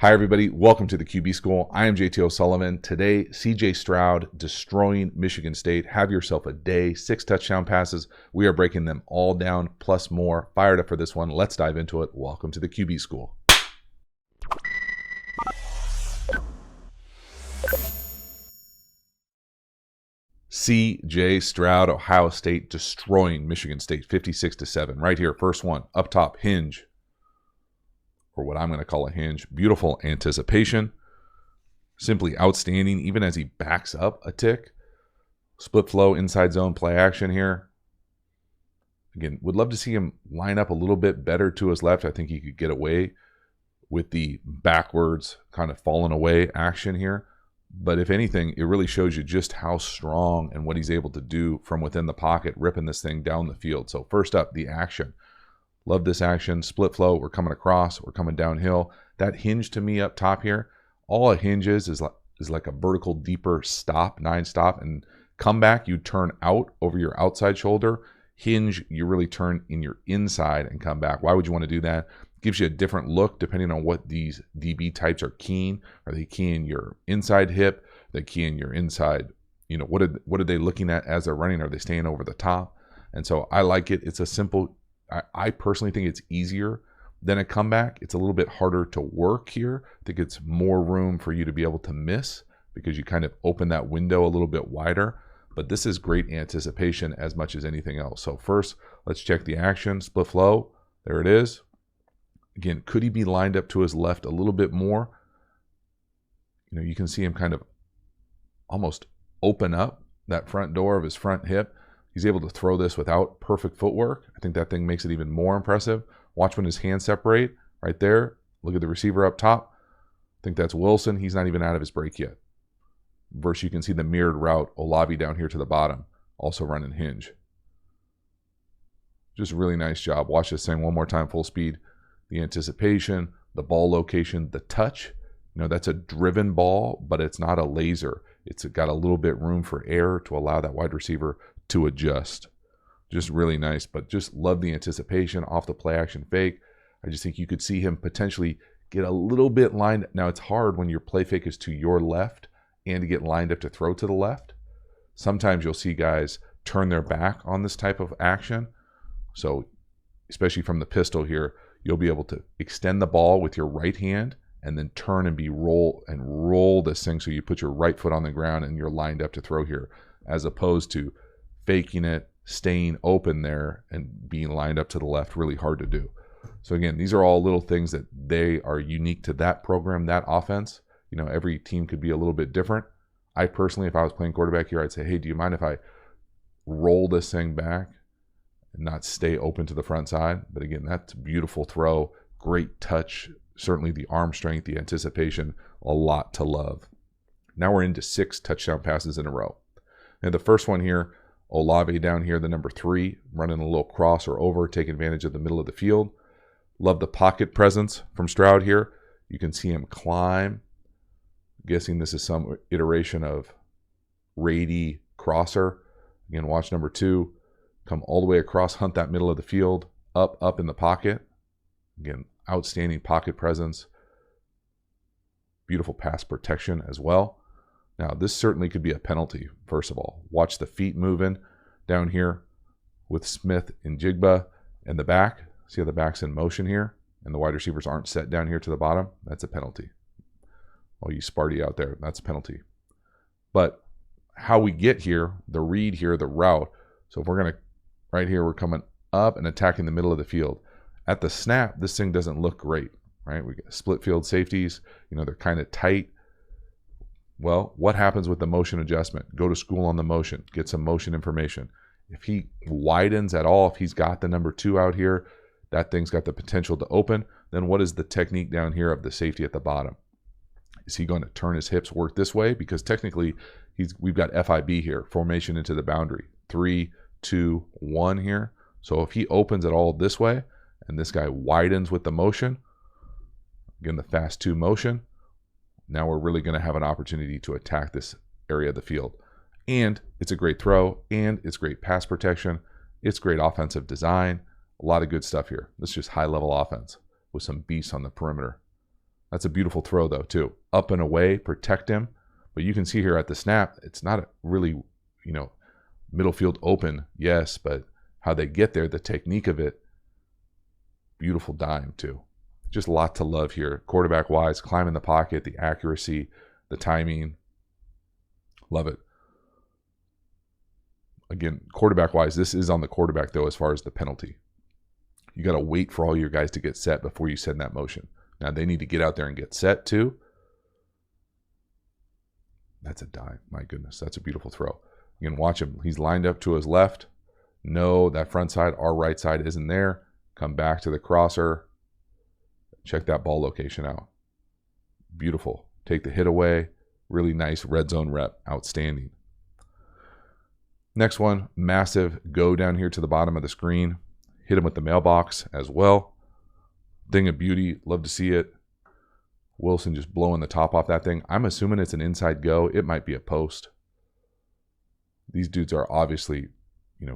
Hi, everybody. Welcome to the QB School. I am JT O'Sullivan. Today, CJ Stroud destroying Michigan State. Have yourself a day. 6 touchdown passes. We are breaking them all down, plus more. Fired up for this one. Let's dive into it. Welcome to the QB School. CJ Stroud, Ohio State destroying Michigan State 56-7. Right here, first one. Up top, hinge. Or what I'm going to call a hinge. Beautiful anticipation. Simply outstanding, even as he backs up a tick. Split flow, inside zone, play action here. Again, would love to see him line up a little bit better to his left. I think he could get away with the backwards kind of falling away action here. But if anything, it really shows you just how strong and what he's able to do from within the pocket, ripping this thing down the field. So first up, the action. Love this action. Split flow. We're coming across. We're coming downhill. That hinge to me up top here, all a hinge is like a vertical deeper stop, 9 stop, and comeback. You turn out over your outside shoulder. Hinge, you really turn in your inside and come back. Why would you want to do that? Gives you a different look depending on what these DB types are keying. Are they keying your inside hip? Are they keying your inside? You know, what are they looking at as they're running? Are they staying over the top? And so I like it. It's a simple. I personally think it's easier than a comeback. It's a little bit harder to work here. I think it's more room for you to be able to miss because you kind of open that window a little bit wider. But this is great anticipation as much as anything else. So first, let's check the action. Split flow. There it is. Again, could he be lined up to his left a little bit more? You know, you can see him kind of almost open up that front door of his front hip. He's able to throw this without perfect footwork. I think that thing makes it even more impressive. Watch when his hands separate right there. Look at the receiver up top. I think that's Wilson. He's not even out of his break yet. Versus you can see the mirrored route, Olavi down here to the bottom, also running hinge. Just a really nice job. Watch this thing one more time, full speed. The anticipation, the ball location, the touch. You know, that's a driven ball, but it's not a laser. It's got a little bit room for error to allow that wide receiver to adjust. Just really nice, but just love the anticipation off the play action fake. I just think you could see him potentially get a little bit lined. Now it's hard when your play fake is to your left and to get lined up to throw to the left. Sometimes you'll see guys turn their back on this type of action. So especially from the pistol here, you'll be able to extend the ball with your right hand and then turn and roll this thing so you put your right foot on the ground and you're lined up to throw here, as opposed to faking it, staying open there, and being lined up to the left. Really hard to do. So again, these are all little things that they are unique to that program, that offense. You know, every team could be a little bit different. I personally, if I was playing quarterback here, I'd say, hey, do you mind if I roll this thing back and not stay open to the front side? But again, that's a beautiful throw, great touch, certainly the arm strength, the anticipation, a lot to love. Now we're into 6 touchdown passes in a row. And the first one here, Olave down here, the number 3, running a little cross or over, taking advantage of the middle of the field. Love the pocket presence from Stroud here. You can see him climb. I'm guessing this is some iteration of Rady crosser. Again, watch number 2. Come all the way across, hunt that middle of the field, up in the pocket. Again, outstanding pocket presence. Beautiful pass protection as well. Now, this certainly could be a penalty, first of all. Watch the feet moving down here with Smith and Jigba and the back. See how the back's in motion here? And the wide receivers aren't set down here to the bottom? That's a penalty. Oh, you Sparty out there, that's a penalty. But how we get here, the read here, the route. So if we're going to, right here, we're coming up and attacking the middle of the field. At the snap, this thing doesn't look great, right? We got split field safeties. You know, they're kind of tight. Well, what happens with the motion adjustment? Go to school on the motion. Get some motion information. If he widens at all, if he's got the number 2 out here, that thing's got the potential to open. Then what is the technique down here of the safety at the bottom? Is he going to turn his hips, work this way? Because technically, we've got FIB here, formation into the boundary. 3, 2, 1 here. So if he opens it all this way, and this guy widens with the motion, again, the fast 2 motion, now we're really going to have an opportunity to attack this area of the field. And it's a great throw, and it's great pass protection. It's great offensive design. A lot of good stuff here. This is just high-level offense with some beasts on the perimeter. That's a beautiful throw though too. Up and away, protect him. But you can see here at the snap, it's not really, middle field open, yes, but how they get there, the technique of it, beautiful dime too. Just a lot to love here. Quarterback wise, climb in the pocket, the accuracy, the timing. Love it. Again, quarterback wise, this is on the quarterback though as far as the penalty. You got to wait for all your guys to get set before you send that motion. Now they need to get out there and get set too. That's a dime. My goodness, that's a beautiful throw. You can watch him. He's lined up to his left. No, that front side, our right side isn't there. Come back to the crosser. Check that ball location out. Beautiful. Take the hit away. Really nice red zone rep. Outstanding. Next one, massive go down here to the bottom of the screen. Hit him with the mailbox as well. Thing of beauty. Love to see it. Wilson just blowing the top off that thing. I'm assuming it's an inside go. It might be a post. These dudes are obviously,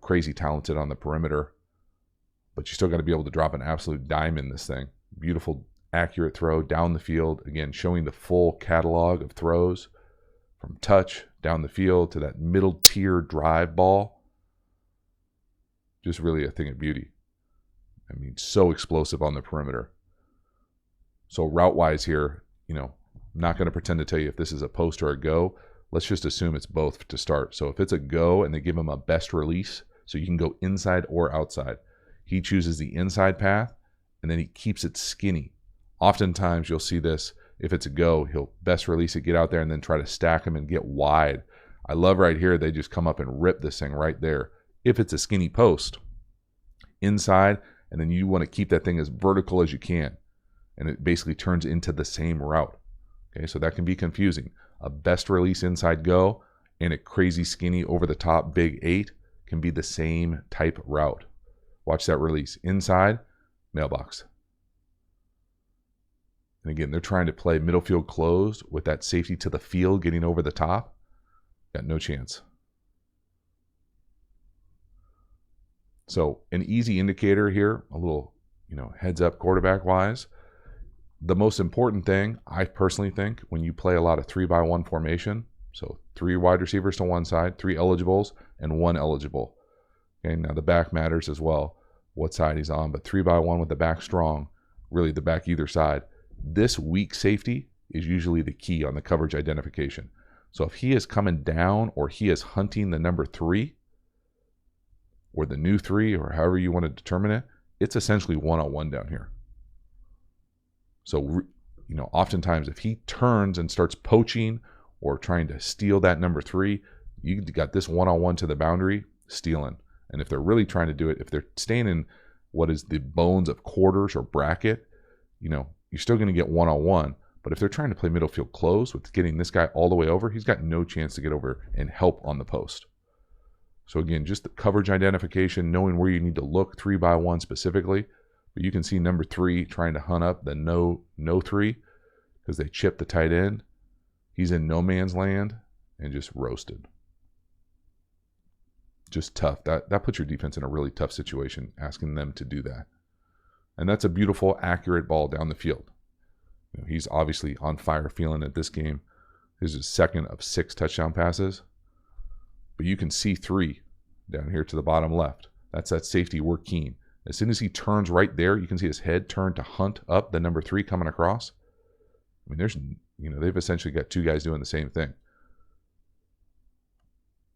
crazy talented on the perimeter, but you still got to be able to drop an absolute dime in this thing. Beautiful, accurate throw down the field. Again, showing the full catalog of throws from touch down the field to that middle tier drive ball. Just really a thing of beauty. I mean, so explosive on the perimeter. So route-wise here, I'm not going to pretend to tell you if this is a post or a go. Let's just assume it's both to start. So if it's a go and they give him a best release, so you can go inside or outside, he chooses the inside path, and then he keeps it skinny. Oftentimes you'll see this. If it's a go, he'll best release it, get out there, and then try to stack him and get wide. I love right here, they just come up and rip this thing right there. If it's a skinny post, inside, and then you want to keep that thing as vertical as you can. And it basically turns into the same route. Okay, so that can be confusing. A best release inside go and a crazy skinny over the top big 8 can be the same type route. Watch that release. Inside, mailbox. And again, they're trying to play middle field closed with that safety to the field getting over the top. Got no chance. So an easy indicator here, a little, heads up quarterback wise. The most important thing, I personally think, when you play a lot of 3-by-1 formation, so 3 wide receivers to one side, 3 eligibles, and 1 eligible. Okay, now the back matters as well, what side he's on, but 3-by-1 with the back strong, really the back either side. This weak safety is usually the key on the coverage identification. So if he is coming down or he is hunting the number 3 or the new 3 or however you want to determine it, it's essentially one-on-one down here. So, oftentimes if he turns and starts poaching or trying to steal that number 3, you got this one-on-one to the boundary, stealing. And if they're really trying to do it, if they're staying in what is the bones of quarters or bracket, you're still going to get one-on-one. But if they're trying to play middle field close with getting this guy all the way over, he's got no chance to get over and help on the post. So again, just the coverage identification, knowing where you need to look 3-by-1 specifically. But you can see number 3 trying to hunt up the no 3 because they chipped the tight end. He's in no man's land and just roasted. Just tough. That puts your defense in a really tough situation, asking them to do that. And that's a beautiful, accurate ball down the field. He's obviously on fire feeling it this game. This is his second of 6 touchdown passes. But you can see 3 down here to the bottom left. That's that safety we're keen. As soon as he turns right there, you can see his head turn to hunt up the number 3 coming across. I mean, there's, they've essentially got 2 guys doing the same thing.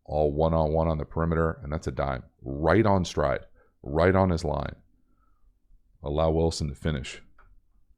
All one-on-one on the perimeter, and that's a dime. Right on stride, right on his line. Allow Wilson to finish.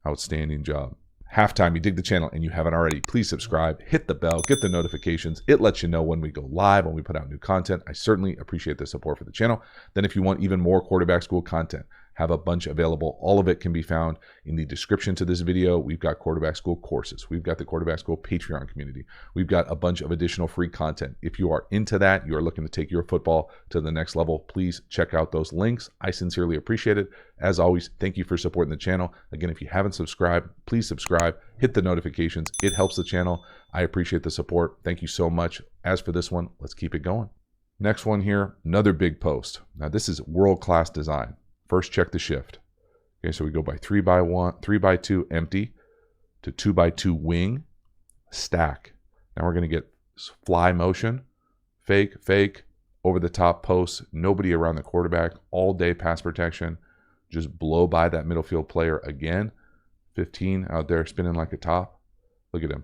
Outstanding job. Halftime, you dig the channel and you haven't already, please subscribe, hit the bell, get the notifications. It lets you know when we go live, when we put out new content. I certainly appreciate the support for the channel. Then if you want even more quarterback school content, have a bunch available. All of it can be found in the description to this video. We've got quarterback school courses. We've got the quarterback school Patreon community. We've got a bunch of additional free content. If you are into that, you are looking to take your football to the next level, please check out those links. I sincerely appreciate it. As always, thank you for supporting the channel. Again, if you haven't subscribed, please subscribe, hit the notifications. It helps the channel. I appreciate the support. Thank you so much. As for this one, let's keep it going. Next one here, another big post. Now this is world-class design. First, check the shift. Okay, so we go by 3-by-1, 3-by-2 empty. to 2x2 wing, stack. Now we're going to get fly motion, fake, fake, over the top post, nobody around the quarterback, all day pass protection, just blow by that middle field player again. 15 out there spinning like a top. Look at him.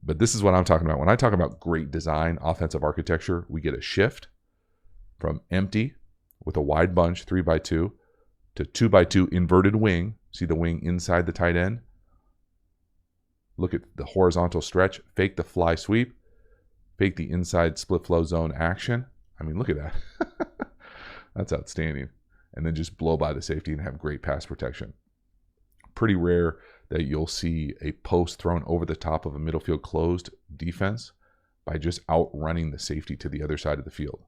But this is what I'm talking about. When I talk about great design, offensive architecture, we get a shift from empty with a wide bunch, 3x2, to 2x2 inverted wing. See the wing inside the tight end? Look at the horizontal stretch, fake the fly sweep, fake the inside split flow zone action. I mean, look at that. That's outstanding. And then just blow by the safety and have great pass protection. Pretty rare that you'll see a post thrown over the top of a middle field closed defense by just outrunning the safety to the other side of the field.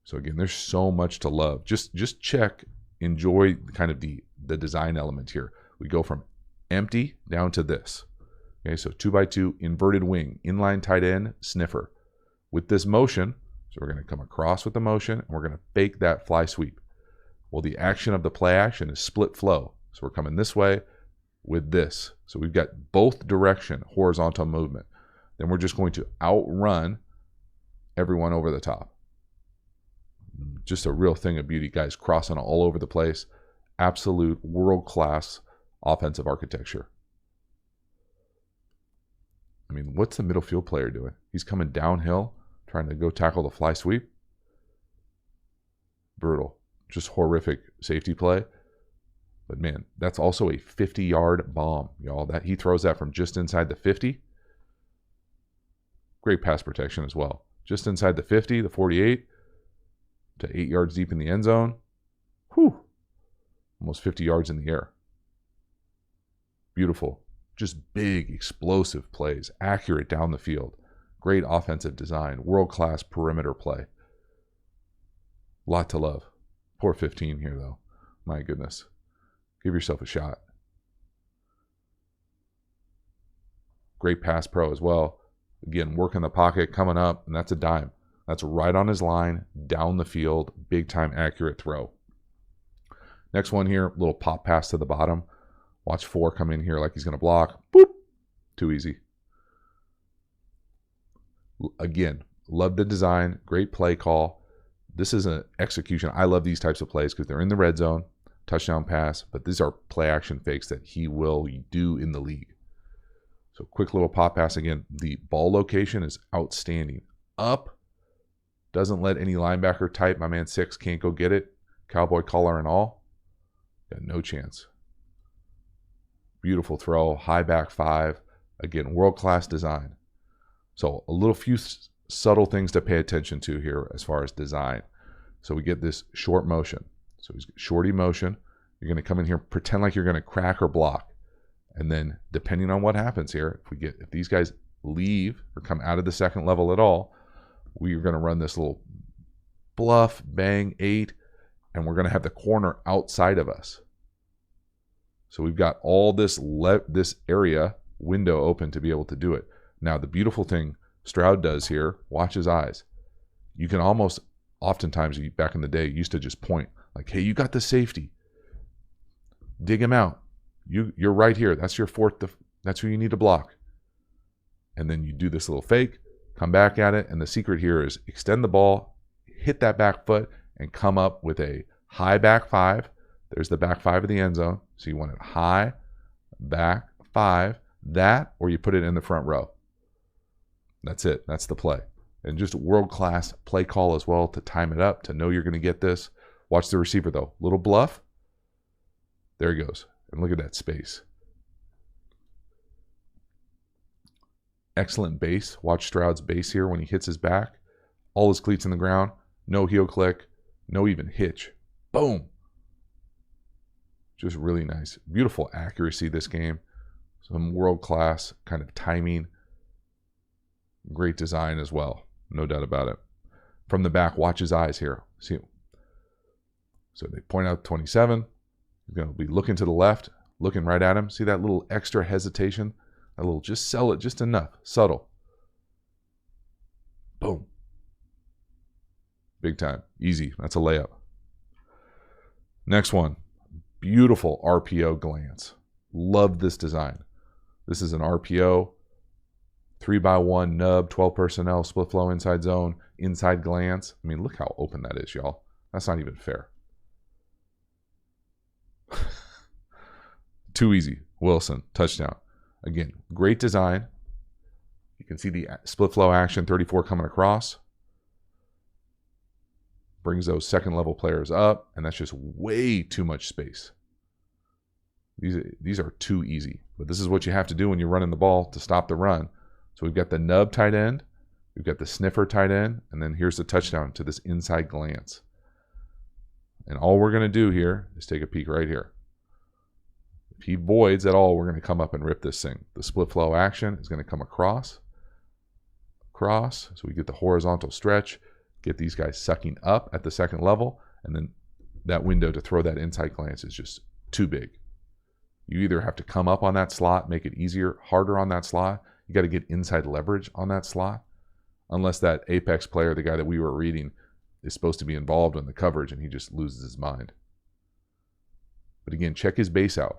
So again, there's so much to love. Just check, enjoy kind of the design element here. We go from empty down to this. Okay, so 2x2 inverted wing, inline tight end, sniffer. With this motion, so we're going to come across with the motion, and we're going to fake that fly sweep. Well, the action of the play action is split flow. So we're coming this way with this. So we've got both direction horizontal movement. Then we're just going to outrun everyone over the top. Just a real thing of beauty, guys, crossing all over the place. Absolute world-class offensive architecture. I mean, what's the middle field player doing? He's coming downhill, trying to go tackle the fly sweep. Brutal. Just horrific safety play. But man, that's also a 50-yard bomb, y'all. That he throws that from just inside the 50. Great pass protection as well. Just inside the 50, the 48, to 8 yards deep in the end zone. Whew. Almost 50 yards in the air. Beautiful. Just big, explosive plays. Accurate down the field. Great offensive design. World-class perimeter play. Lot to love. Poor 15 here, though. My goodness. Give yourself a shot. Great pass pro as well. Again, work in the pocket, coming up, and that's a dime. That's right on his line, down the field, big-time accurate throw. Next one here, little pop pass to the bottom. Watch 4 come in here like he's going to block. Boop. Too easy. Again, love the design. Great play call. This is an execution. I love these types of plays because they're in the red zone. Touchdown pass. But these are play action fakes that he will do in the league. So quick little pop pass again. The ball location is outstanding. Up. Doesn't let any linebacker type. My man 6 can't go get it. Cowboy collar and all. Got no chance. Beautiful throw. High back 5. Again, world-class design. So a little few subtle things to pay attention to here as far as design. So we get this short motion. So he's got shorty motion. You're going to come in here, pretend like you're going to crack or block. And then depending on what happens here, if these guys leave or come out of the second level at all, we are going to run this little bluff, bang, 8, and we're going to have the corner outside of us. So we've got all this area window open to be able to do it. Now, the beautiful thing Stroud does here, watch his eyes. You can almost, oftentimes back in the day, used to just point like, hey, you got the safety. Dig him out. You're right here. That's your fourth. That's who you need to block. And then you do this little fake, come back at it. And the secret here is extend the ball, hit that back foot, and come up with a high back 5. There's the back 5 of the end zone. So you want it high, back 5, that, or you put it in the front row. That's it. That's the play. And just world-class play call as well to time it up, to know you're going to get this. Watch the receiver, though. Little bluff. There he goes. And look at that space. Excellent base. Watch Stroud's base here when he hits his back. All his cleats in the ground. No heel click. No even hitch. Boom. Just really nice. Beautiful accuracy this game. Some world-class kind of timing. Great design as well. No doubt about it. From the back, watch his eyes here. See. So they point out 27. He's going to be looking to the left, looking right at him. See that little extra hesitation? That little, just sell it just enough. Subtle. Boom. Big time. Easy. That's a layup. Next one. Beautiful RPO glance. Love this design. This is an RPO, 3x1 nub, 12 personnel, split flow inside zone, inside glance. I mean, look how open that is, y'all. That's not even fair. Too easy. Wilson, touchdown. Again, great design. You can see the split flow action, 34 coming across. Brings those second level players up, and that's just way too much space. These are too easy, but this is what you have to do when you're running the ball to stop the run. So we've got the nub tight end, we've got the sniffer tight end, and then here's the touchdown to this inside glance. And all we're going to do here is take a peek right here. If he voids at all, we're going to come up and rip this thing. The split flow action is going to come across, so we get the horizontal stretch, get these guys sucking up at the second level, and then that window to throw that inside glance is just too big. You either have to come up on that slot, make it easier, harder on that slot. You got to get inside leverage on that slot, unless that apex player, the guy that we were reading, is supposed to be involved in the coverage and he just loses his mind. But again, check his base out.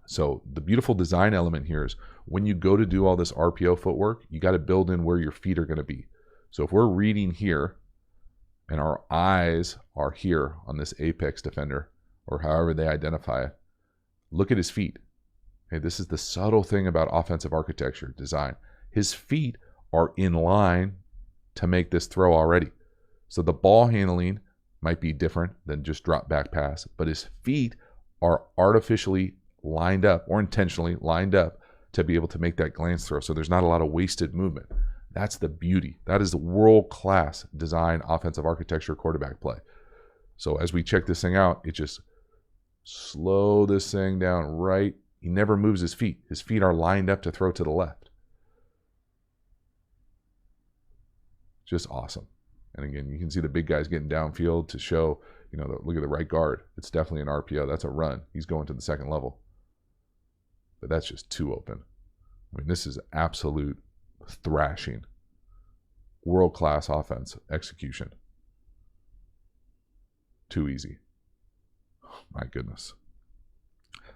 So the beautiful design element here is when you go to do all this RPO footwork, you got to build in where your feet are going to be. So if we're reading here and our eyes are here on this apex defender, or however they identify it, look at his feet. Okay, this is the subtle thing about offensive architecture design. His feet are in line to make this throw already. So the ball handling might be different than just drop back pass, but his feet are artificially lined up or intentionally lined up to be able to make that glance throw. So there's not a lot of wasted movement. That's the beauty. That is the world-class design offensive architecture quarterback play. So as we check this thing out, it just slow this thing down right. He never moves his feet. His feet are lined up to throw to the left. Just awesome. And again, you can see the big guys getting downfield to show, look at the right guard. It's definitely an RPO. That's a run. He's going to the second level. But that's just too open. I mean, this is absolute thrashing. World-class offense execution. Too easy. My goodness.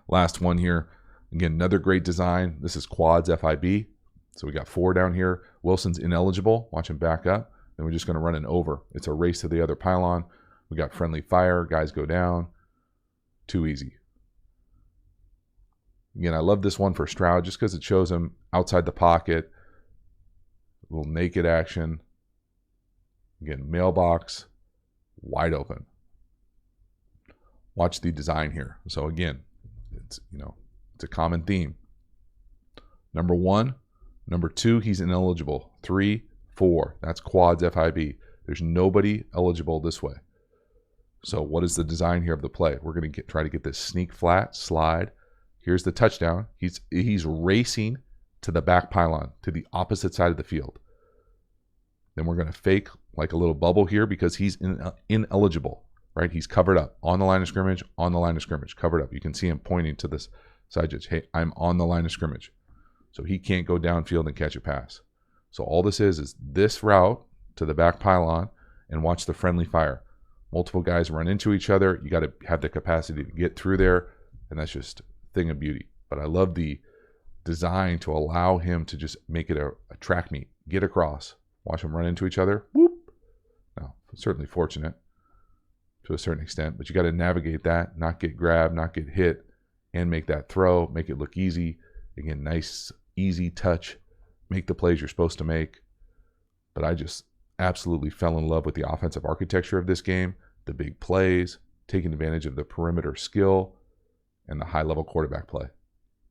Last one here. Again, another great design. This is quads FIB. So we got 4 down here. Wilson's ineligible. Watch him back up. Then we're just going to run an over. It's a race to the other pylon. We got friendly fire. Guys go down. Too easy. Again, I love this one for Stroud just because it shows him outside the pocket. A little naked action. Again, mailbox. Wide open. Watch the design here. So again, it's a common theme. Number 1, number 2, he's ineligible. 3, 4, that's quads FIB. There's nobody eligible this way. So what is the design here of the play? We're going to try to get this sneak flat, slide. Here's the touchdown. He's racing to the back pylon, to the opposite side of the field. Then we're going to fake like a little bubble here because he's ineligible. Right? He's covered up on the line of scrimmage, covered up. You can see him pointing to this side judge. Hey, I'm on the line of scrimmage. So he can't go downfield and catch a pass. So all this is this route to the back pylon and watch the friendly fire. Multiple guys run into each other. You got to have the capacity to get through there. And that's just a thing of beauty. But I love the design to allow him to just make it a track meet. Get across. Watch them run into each other. Whoop. Now, certainly fortunate to a certain extent, but you got to navigate that, not get grabbed, not get hit, and make that throw, make it look easy. Again, nice, easy touch, make the plays you're supposed to make. But I just absolutely fell in love with the offensive architecture of this game, the big plays, taking advantage of the perimeter skill, and the high-level quarterback play.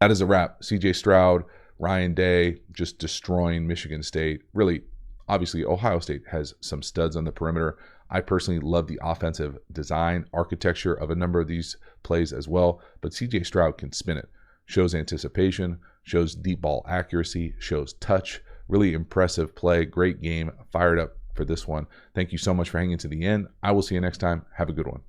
That is a wrap. CJ Stroud, Ryan Day, just destroying Michigan State. Really, obviously, Ohio State has some studs on the perimeter. I personally love the offensive design architecture of a number of these plays as well, but CJ Stroud can spin it. Shows anticipation, shows deep ball accuracy, shows touch. Really impressive play, great game. Fired up for this one. Thank you so much for hanging to the end. I will see you next time. Have a good one.